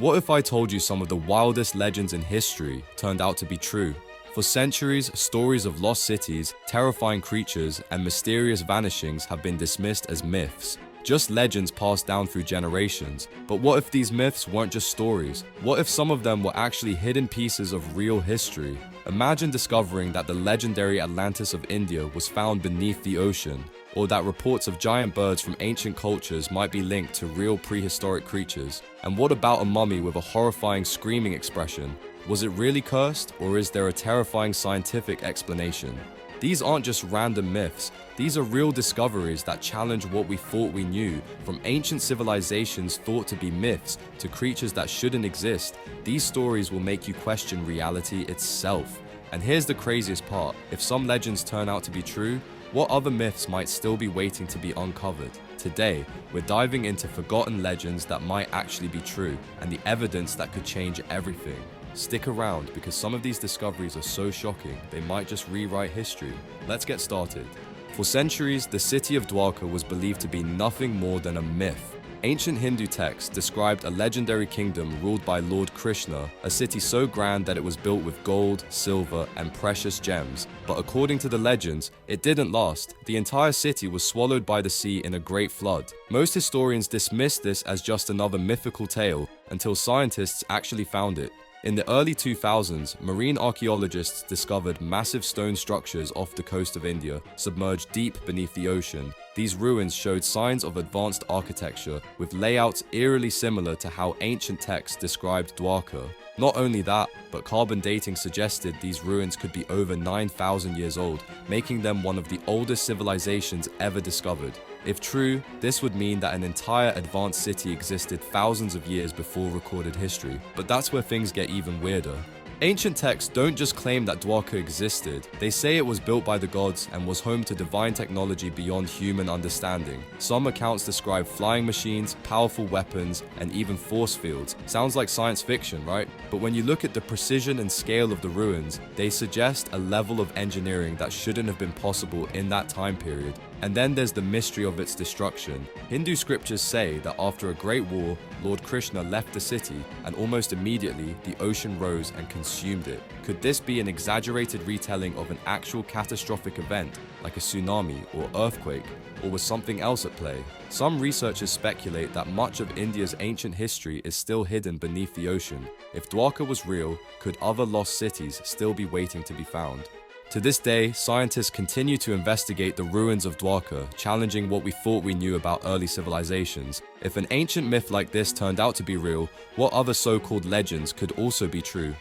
What if I told you some of the wildest legends in history turned out to be true? For centuries, stories of lost cities, terrifying creatures, and mysterious vanishings have been dismissed as myths, just legends passed down through generations. But what if these myths weren't just stories? What if some of them were actually hidden pieces of real history? Imagine discovering that the legendary Atlantis of India was found beneath the ocean, or that reports of giant birds from ancient cultures might be linked to real prehistoric creatures. And what about a mummy with a horrifying screaming expression? Was it really cursed, or is there a terrifying scientific explanation? These aren't just random myths, these are real discoveries that challenge what we thought we knew. From ancient civilizations thought to be myths to creatures that shouldn't exist, these stories will make you question reality itself. And here's the craziest part: if some legends turn out to be true, what other myths might still be waiting to be uncovered? Today, we're diving into forgotten legends that might actually be true, and the evidence that could change everything. Stick around, because some of these discoveries are so shocking, they might just rewrite history. Let's get started. For centuries, the city of Dwarka was believed to be nothing more than a myth. Ancient Hindu texts described a legendary kingdom ruled by Lord Krishna, a city so grand that it was built with gold, silver, and precious gems. But according to the legends, it didn't last. The entire city was swallowed by the sea in a great flood. Most historians dismissed this as just another mythical tale, until scientists actually found it. In the early 2000s, marine archaeologists discovered massive stone structures off the coast of India, submerged deep beneath the ocean. These ruins showed signs of advanced architecture, with layouts eerily similar to how ancient texts described Dwarka. Not only that, but carbon dating suggested these ruins could be over 9,000 years old, making them one of the oldest civilizations ever discovered. If true, this would mean that an entire advanced city existed thousands of years before recorded history. But that's where things get even weirder. Ancient texts don't just claim that Dwarka existed, they say it was built by the gods and was home to divine technology beyond human understanding. Some accounts describe flying machines, powerful weapons, and even force fields. Sounds like science fiction, right? But when you look at the precision and scale of the ruins, they suggest a level of engineering that shouldn't have been possible in that time period. And then there's the mystery of its destruction. Hindu scriptures say that after a great war, Lord Krishna left the city, and almost immediately the ocean rose and consumed it. Could this be an exaggerated retelling of an actual catastrophic event, like a tsunami or earthquake, or was something else at play? Some researchers speculate that much of India's ancient history is still hidden beneath the ocean. If Dwarka was real, could other lost cities still be waiting to be found? To this day, scientists continue to investigate the ruins of Dwarka, challenging what we thought we knew about early civilizations. If an ancient myth like this turned out to be real, what other so-called legends could also be true?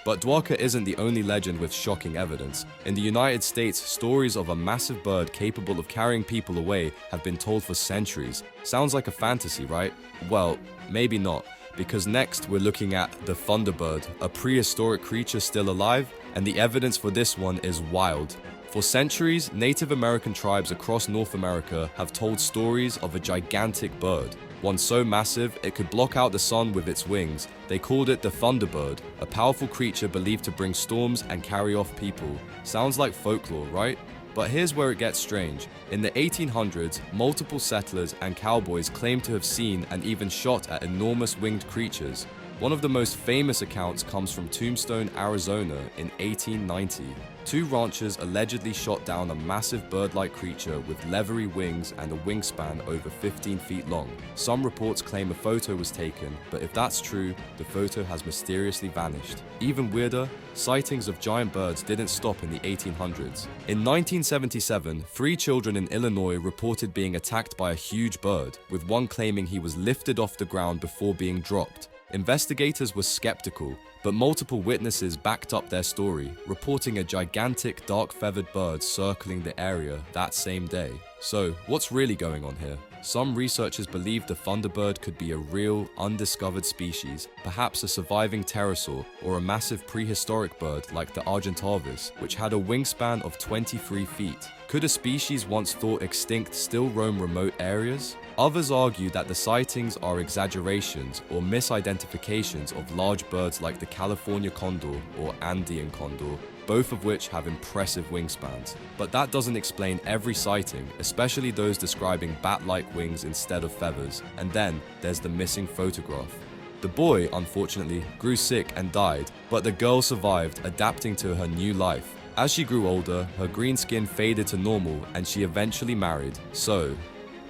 But Dwarka isn't the only legend with shocking evidence. In the United States, stories of a massive bird capable of carrying people away have been told for centuries. Sounds like a fantasy, right? Well, maybe not. Because next we're looking at the Thunderbird, a prehistoric creature still alive, and the evidence for this one is wild. For centuries, Native American tribes across North America have told stories of a gigantic bird, one so massive it could block out the sun with its wings. They called it the Thunderbird, a powerful creature believed to bring storms and carry off people. Sounds like folklore, right? But here's where it gets strange. In the 1800s, multiple settlers and cowboys claimed to have seen and even shot at enormous winged creatures. One of the most famous accounts comes from Tombstone, Arizona in 1890. Two ranchers allegedly shot down a massive bird-like creature with leathery wings and a wingspan over 15 feet long. Some reports claim a photo was taken, but if that's true, the photo has mysteriously vanished. Even weirder, sightings of giant birds didn't stop in the 1800s. In 1977, 3 children in Illinois reported being attacked by a huge bird, with one claiming he was lifted off the ground before being dropped. Investigators were skeptical, but multiple witnesses backed up their story, reporting a gigantic dark-feathered bird circling the area that same day. So, what's really going on here? Some researchers believe the Thunderbird could be a real, undiscovered species, perhaps a surviving pterosaur or a massive prehistoric bird like the Argentavis, which had a wingspan of 23 feet. Could a species once thought extinct still roam remote areas? Others argue that the sightings are exaggerations or misidentifications of large birds like the California condor or Andean condor, both of which have impressive wingspans. But that doesn't explain every sighting, especially those describing bat-like wings instead of feathers. And then there's the missing photograph. The boy, unfortunately, grew sick and died, but the girl survived, adapting to her new life. As she grew older, her green skin faded to normal and she eventually married. So,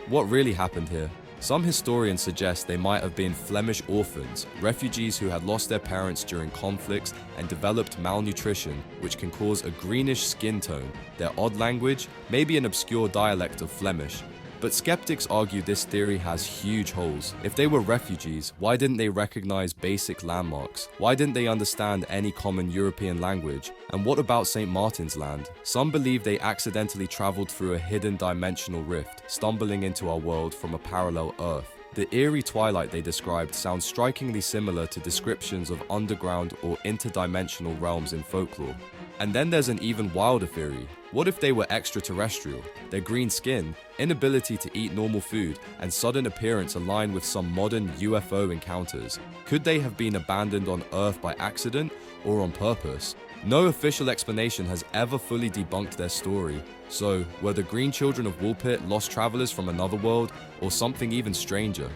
what really happened here? Some historians suggest they might have been Flemish orphans, refugees who had lost their parents during conflicts and developed malnutrition, which can cause a greenish skin tone. Their odd language may be an obscure dialect of Flemish. But skeptics argue this theory has huge holes. If they were refugees, why didn't they recognize basic landmarks? Why didn't they understand any common European language? And what about St. Martin's Land? Some believe they accidentally traveled through a hidden dimensional rift, stumbling into our world from a parallel Earth. The eerie twilight they described sounds strikingly similar to descriptions of underground or interdimensional realms in folklore. And then there's an even wilder theory. What if they were extraterrestrial? Their green skin, inability to eat normal food, and sudden appearance align with some modern UFO encounters. Could they have been abandoned on Earth by accident or on purpose? No official explanation has ever fully debunked their story. So, were the green children of Woolpit lost travelers from another world, or something even stranger?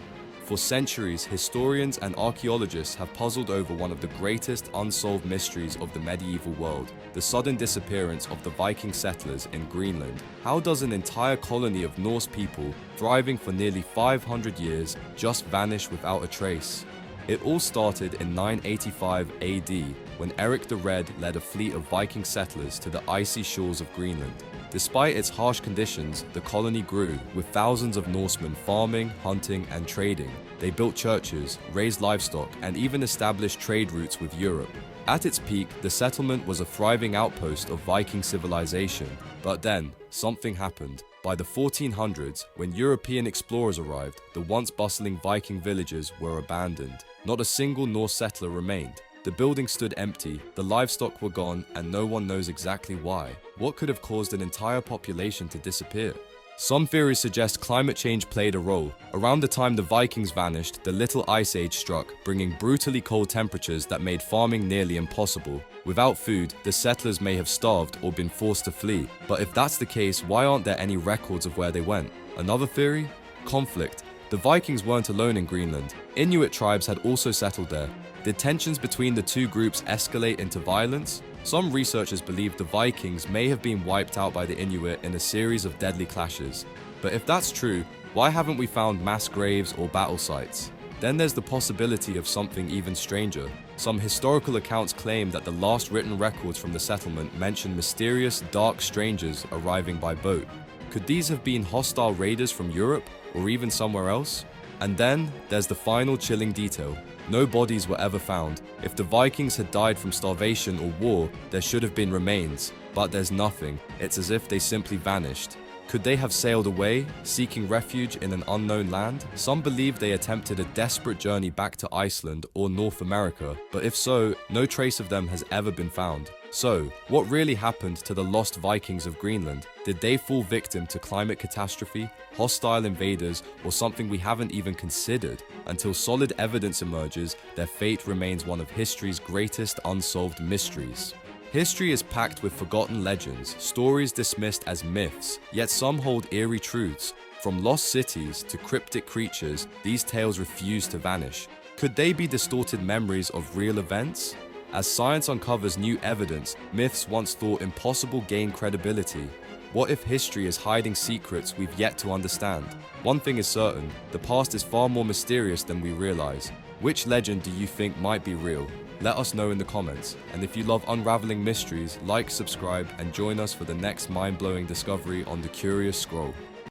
For centuries, historians and archaeologists have puzzled over one of the greatest unsolved mysteries of the medieval world, the sudden disappearance of the Viking settlers in Greenland. How does an entire colony of Norse people, thriving for nearly 500 years, just vanish without a trace? It all started in 985 AD, when Eric the Red led a fleet of Viking settlers to the icy shores of Greenland. Despite its harsh conditions, the colony grew, with thousands of Norsemen farming, hunting, and trading. They built churches, raised livestock, and even established trade routes with Europe. At its peak, the settlement was a thriving outpost of Viking civilization. But then, something happened. By the 1400s, when European explorers arrived, the once bustling Viking villages were abandoned. Not a single Norse settler remained. The buildings stood empty, the livestock were gone, and no one knows exactly why. What could have caused an entire population to disappear? Some theories suggest climate change played a role. Around the time the Vikings vanished, the Little Ice Age struck, bringing brutally cold temperatures that made farming nearly impossible. Without food, the settlers may have starved or been forced to flee. But if that's the case, why aren't there any records of where they went? Another theory? Conflict. The Vikings weren't alone in Greenland. Inuit tribes had also settled there. Did tensions between the two groups escalate into violence? Some researchers believe the Vikings may have been wiped out by the Inuit in a series of deadly clashes. But if that's true, why haven't we found mass graves or battle sites? Then there's the possibility of something even stranger. Some historical accounts claim that the last written records from the settlement mention mysterious, dark strangers arriving by boat. Could these have been hostile raiders from Europe, or even somewhere else? And then there's the final chilling detail. No bodies were ever found. If the Vikings had died from starvation or war, there should have been remains. But there's nothing. It's as if they simply vanished. Could they have sailed away, seeking refuge in an unknown land? Some believe they attempted a desperate journey back to Iceland or North America, but if so, no trace of them has ever been found. So, what really happened to the lost Vikings of Greenland? Did they fall victim to climate catastrophe, hostile invaders, or something we haven't even considered? Until solid evidence emerges, their fate remains one of history's greatest unsolved mysteries. History is packed with forgotten legends, stories dismissed as myths, yet some hold eerie truths. From lost cities to cryptic creatures, these tales refuse to vanish. Could they be distorted memories of real events? As science uncovers new evidence, myths once thought impossible gain credibility. What if history is hiding secrets we've yet to understand? One thing is certain, the past is far more mysterious than we realize. Which legend do you think might be real? Let us know in the comments. And if you love unraveling mysteries, like, subscribe, and join us for the next mind-blowing discovery on the Curious Scroll.